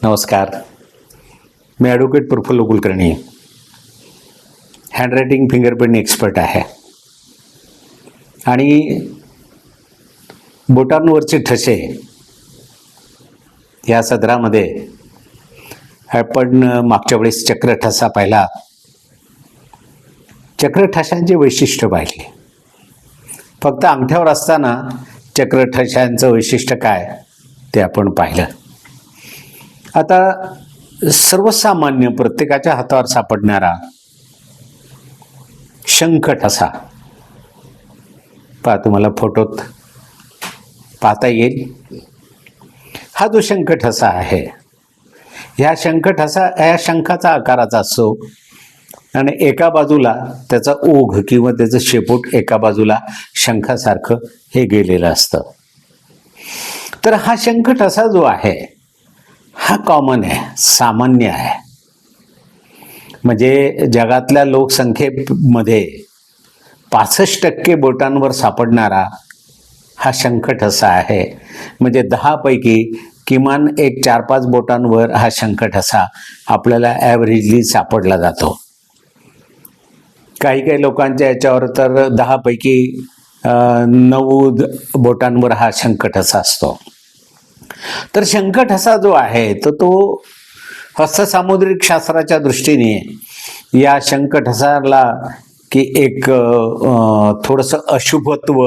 नमस्कार. मी advocate Prafulla Kulkarni, handwriting fingerprint expert आहे आणि बोटांवरचे ठसे या सदरामध्ये आपण मागच्या वेळेस चक्रठसा पाहिला. चक्रठशांचे वैशिष्ट्य पाहिले. फक्त अंगठ्यावर असताना चक्रठशांचं वैशिष्ट्य काय ते आपण पाहिलं. आता सर्वसामान्य प्रत्येकाच्या हातावर सापडणारा शंखठसा पहा, तुम्हाला फोटोत पाहता येईल. हा जो शंखठसा आहे, ह्या शंखाचा आकाराचा असतो आणि एका बाजूला त्याचा ओघ किंवा त्याचं शेपूट एका बाजूला शंखासारखं हे गेलेलं असतं. तर हा शंखठसा जो आहे हा कॉमन आहे, सामान्य आहे. म्हणजे जगातल्या लोकसंख्येमध्ये 65% बोटांवर सापडणारा हा शंखठसा आहे. म्हणजे 10 पैकी किमान एक 4-5 बोटांवर हा शंखठसा आपल्याला ॲव्हरेजली सापडला जातो. काही लोकांच्या याच्यावर तर 10 पैकी 9 बोटांवर हा शंखठसा असतो. तर शंखठसा जो आहे तर तो हस्तसामुद्रिक शास्त्राच्या दृष्टीने या शंखठसाला की एक थोडंसं अशुभत्व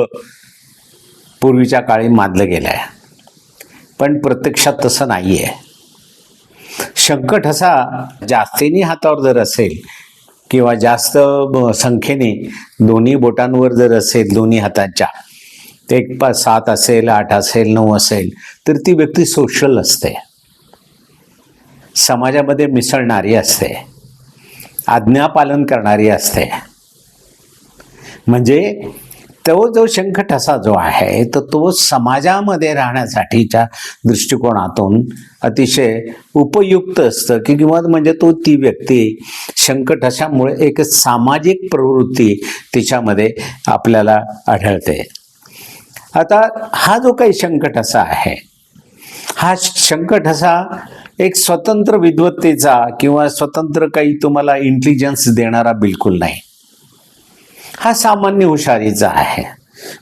पूर्वीच्या काळी मानलं गेलं आहे, पण प्रत्यक्षात तसं नाही आहे. शंखठसा जास्तीने हातावर जर असेल किंवा जास्त संख्येने दोन्ही बोटांवर जर असेल, दोन्ही हातांच्या, ते 7 असेल, 8 असेल, 9 असेल, तर ती व्यक्ती सोशल असते, समाजामध्ये मिसळणारी असते, आज्ञापालन करणारी असते. म्हणजे तो जो शंखठसा जो आहे तर तो समाजामध्ये राहण्यासाठीच्या दृष्टिकोनातून अतिशय उपयुक्त असतं की किंवा म्हणजे तो ती व्यक्ती शंखठशामुळे एक सामाजिक प्रवृत्ती तिच्यामध्ये आपल्याला आढळते. आता हा जो काही शंखठसा आहे, हा शंखठसा एक स्वतंत्र विद्वत्तेचा किंवा स्वतंत्र काही तुम्हाला इंटेलिजन्स देणारा बिलकुल नाही. हा सामान्य हुशारीचा आहे,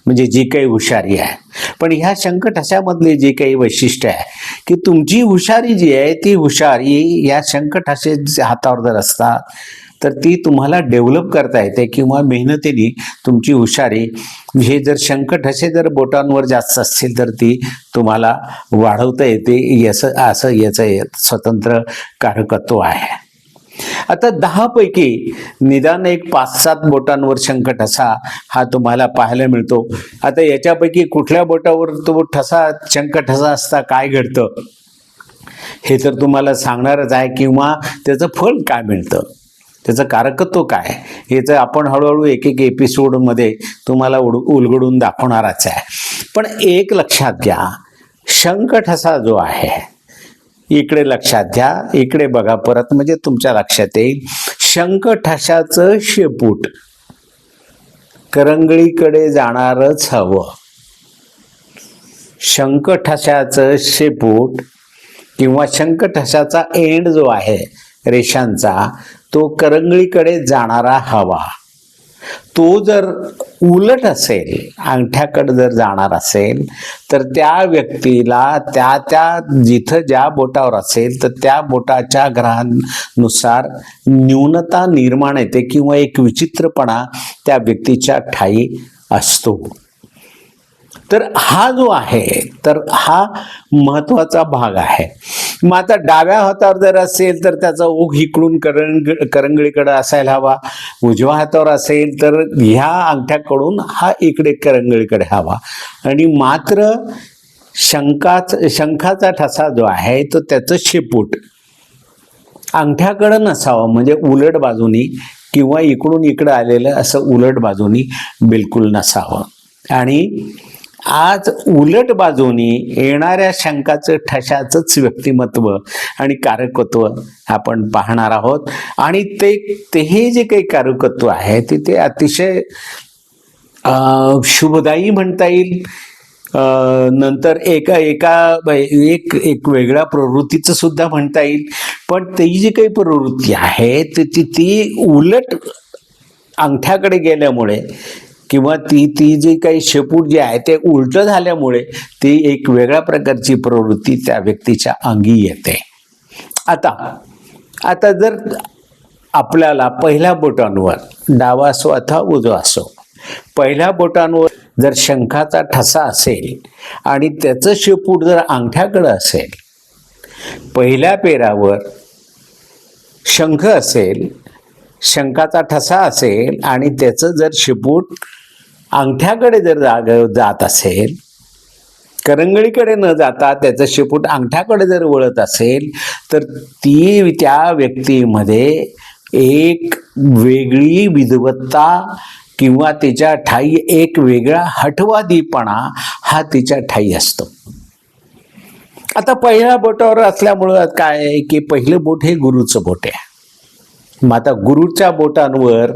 म्हणजे जी काही हुशारी आहे. पण ह्या शंखठशामधली जी काही वैशिष्ट्य आहे की तुमची हुशारी जी आहे ती हुशारी या शंखठसे हातावर जर असतात तर ती तुम्हाला डेव्हलप करता येते किंवा मेहनतीने तुमची हुशारी हे जर शंखठसे जर बोटांवर जास्त असतील तर ती तुम्हाला वाढवता येते. असं याचं स्वतंत्र कारकत्व आहे. आता 10 पैकी निदान एक 5-7 बोटांवर शंखठसा हा तुम्हाला पाहायला मिळतो. आता याच्यापैकी कुठल्या बोटावर तो शंखठसा असता काय घडतं हे तर तुम्हाला सांगणारच आहे, किंवा त्याचं फळ काय मिळतं, त्याचं कारकत्व काय, याचं आपण हळूहळू एक एपिसोडमध्ये तुम्हाला उलगडून दाखवणारच आहे. पण एक लक्षात घ्या, शंखठसा जो आहे, इकडे लक्षात घ्या, इकडे बघा परत, म्हणजे तुमच्या लक्षात येईल. शंखठशाचं शेपूट करंगळीकडे जाणारच हवं. शंखठशाचं शेपूट किंवा शंखठशाचा एंड जो आहे रेषांचा, तो करंगळीकडे जाणारा हवा. तो जर उलट असेल, अंगठ्याकडे जर जाणार असेल तर त्या व्यक्तीला त्या जिथं ज्या बोटावर असेल तर त्या बोटाच्या ग्रहानुसार न्यूनता निर्माण येते किंवा एक विचित्रपणा त्या व्यक्तीच्या ठायी असतो. तर हा जो आहे तर हा महत्वाचा भाग आहे. मग आता डाव्या हातावर जर असेल तर त्याचा ओघ इकडून करंगळीकडे असायला हवा. उजव्या हातावर असेल तर ह्या अंगठ्याकडून हा इकडे करंगळीकडे हवा. आणि मात्र शंखाचा ठसा जो आहे तो त्याचं शेपूट अंगठ्याकडे नसावं, म्हणजे उलट बाजूनी किंवा इकडून इकडं आलेलं असं उलट बाजूनी बिलकुल नसावं. आणि आज उलट बाजूनी येणाऱ्या शंखाचं ठशाचंच व्यक्तिमत्व आणि कारकत्व आपण पाहणार आहोत. आणि ते हे जे काही कारकत्व आहे ते अतिशय शुभदायी म्हणता येईल नंतर एक एक वेगळ्या प्रवृत्तीचं सुद्धा म्हणता येईल. पण ती जी काही प्रवृत्ती आहे ती उलट अंगठ्याकडे गेल्यामुळे किंवा ती जी काही शेपूट जे आहे ते उलट झाल्यामुळे ती एक वेगळ्या प्रकारची प्रवृत्ती त्या व्यक्तीच्या अंगी येते. आता जर आपल्याला पहिल्या बोटांवर, डावा असो अथवा उजवा असो, पहिल्या बोटांवर जर शंखाचा ठसा असेल आणि त्याचं शेपूट जर अंगठ्याकडे असेल, पहिल्या पेरावर शंख असेल, शंखाचा ठसा असेल आणि त्याचं जर शेपूट अंगठ्याकडे जर जात असेल, करंगळीकडे न जाता त्याचं शेपूट अंगठ्याकडे जर वळत असेल, तर त्या व्यक्तीमध्ये एक वेगळी विद्वत्ता किंवा तिच्या ठाई एक वेगळा हठवादीपणा हा तिच्या ठाई असतो. आता पहिल्या बोटावर असल्यामुळं काय आहे की पहिलं बोट हे गुरुचं बोट आहे. मग आता गुरुच्या बोटांवर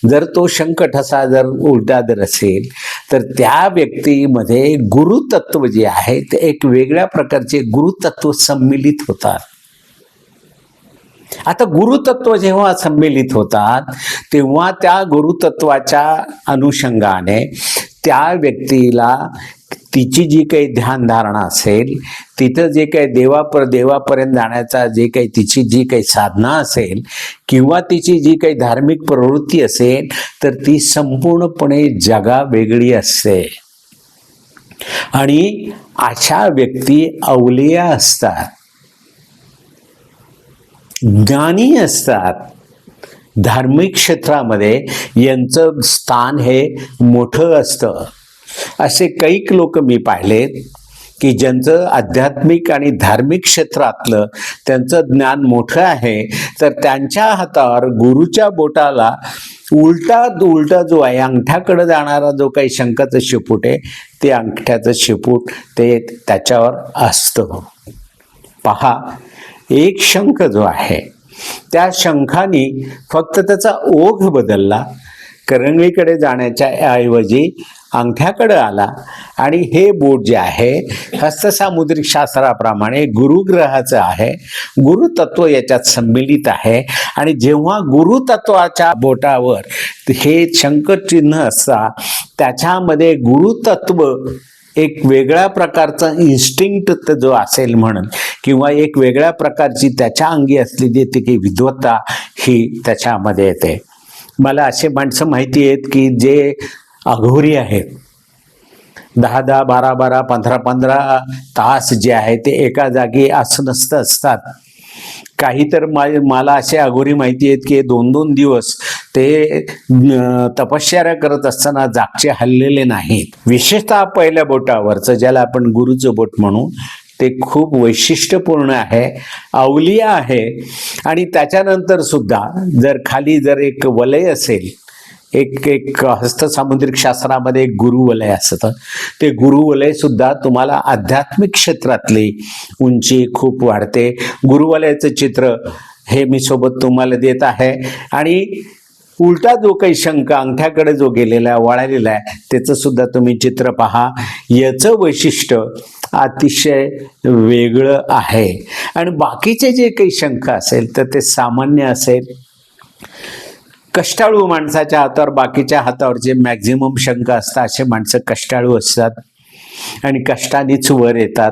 जर तो शंख ठसा जर उलटा जर असेल, तर त्या व्यक्तीमध्ये गुरुतत्व जे आहे ते एक वेगळ्या प्रकारचे गुरुतत्व सम्मिलित होतात. आता गुरुतत्व जेव्हा सम्मिलित होतात तेव्हा त्या गुरुतत्वाच्या अनुषंगाने त्या व्यक्तीला तिची जी काही ध्यानधारणा असेल, तिथं जे काही देवापर्यंत जाण्याचा जे काही तिची जी काही साधना असेल किंवा तिची जी काही धार्मिक प्रवृत्ती असेल, तर ती संपूर्णपणे जगावेगळी असते. आणि अशा व्यक्ती अवलिया असतात, ज्ञानी असतात. धार्मिक क्षेत्रामध्ये यांचं स्थान हे मोठं असतं. असे कैक लोक मी पाहिलेत की ज्यांचं आध्यात्मिक आणि धार्मिक क्षेत्रातलं त्यांचं ज्ञान मोठं आहे, तर त्यांच्या हातावर गुरुच्या बोटाला उलटा जो आहे अंगठ्याकडे जाणारा जो काही शंखाचं शेपूट आहे, ते अंगठ्याचं शेपूट ते त्याच्यावर असतं. पहा, एक शंख जो आहे त्या शंखाने फक्त त्याचा ओघ बदलला, करंगळीकडे जाण्याच्या ऐवजी अंगठ्याकडे आला. आणि हे बोट जे आहे हस्तसामुद्रिक शास्त्राप्रमाणे गुरुग्रहाचं आहे, गुरुतत्व याच्यात सम्मिलित आहे. आणि जेव्हा गुरुतत्वाच्या बोटावर हे शंख चिन्ह असता, त्याच्यामध्ये गुरुतत्व एक वेगळ्या प्रकारचा इन्स्टिंक्ट जो असेल म्हणून किंवा एक वेगळ्या प्रकारची त्याच्या अंगी असलेली ती काही विद्वत्ता ही त्याच्यामध्ये येते. मला असे माणसं माहिती आहेत की जे अघोरी आहेत, 10-10, 12-12, 15-15 तास जे आहे ते एका जागी आसनस्थ असतात. काही तर मला असे अघोरी माहिती आहेत की 2-2 दिवस ते तपश्चर्या करत असताना जागचे हललेले नाहीत. विशेषतः पहिल्या बोटावरचं, ज्याला आपण गुरुचं बोट म्हणू, ते खूप वैशिष्ट्यपूर्ण आहे, अवलिया आहे. आणि त्याच्यानंतर सुद्धा जर खाली जर एक वलय असेल, एक हस्तसामुद्रिक शास्त्रामध्ये एक गुरुवलय असतं, ते गुरुवलय सुद्धा तुम्हाला आध्यात्मिक क्षेत्रातली उंची खूप वाढते. गुरुवलयाचं चित्र हे मी सोबत तुम्हाला देत आहे. आणि उलटा जो काही शंख अंगठ्याकडे जो गेलेला वळालेला आहे त्याचं सुद्धा तुम्ही चित्र पहा. याचं वैशिष्ट्य अतिशय वेगळं आहे. आणि बाकीचे जे काही शंख असेल तर ते सामान्य असेल. कष्टाळू माणसाच्या हातावर, बाकीच्या हातावर जे मॅक्झिमम शंख असतात असे माणसं कष्टाळू असतात आणि कष्टानेच वर येतात.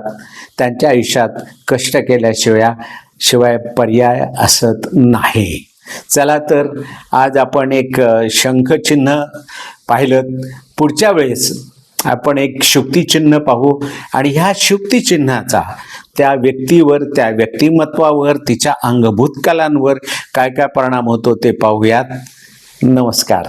त्यांच्या आयुष्यात कष्ट केल्याशिवाय पर्याय असत नाही. चला तर आज आपण एक शंखचिन्ह पाहिलं. पुढच्या वेळेस आपण एक शुक्तिचिन्ह पाहू आणि ह्या शुक्तिचिन्हाचा त्या व्यक्तीवर, त्या व्यक्तिमत्वावर, तिच्या अंगभूत कलांवर काय काय परिणाम होतो ते पाहूयात. नमस्कार.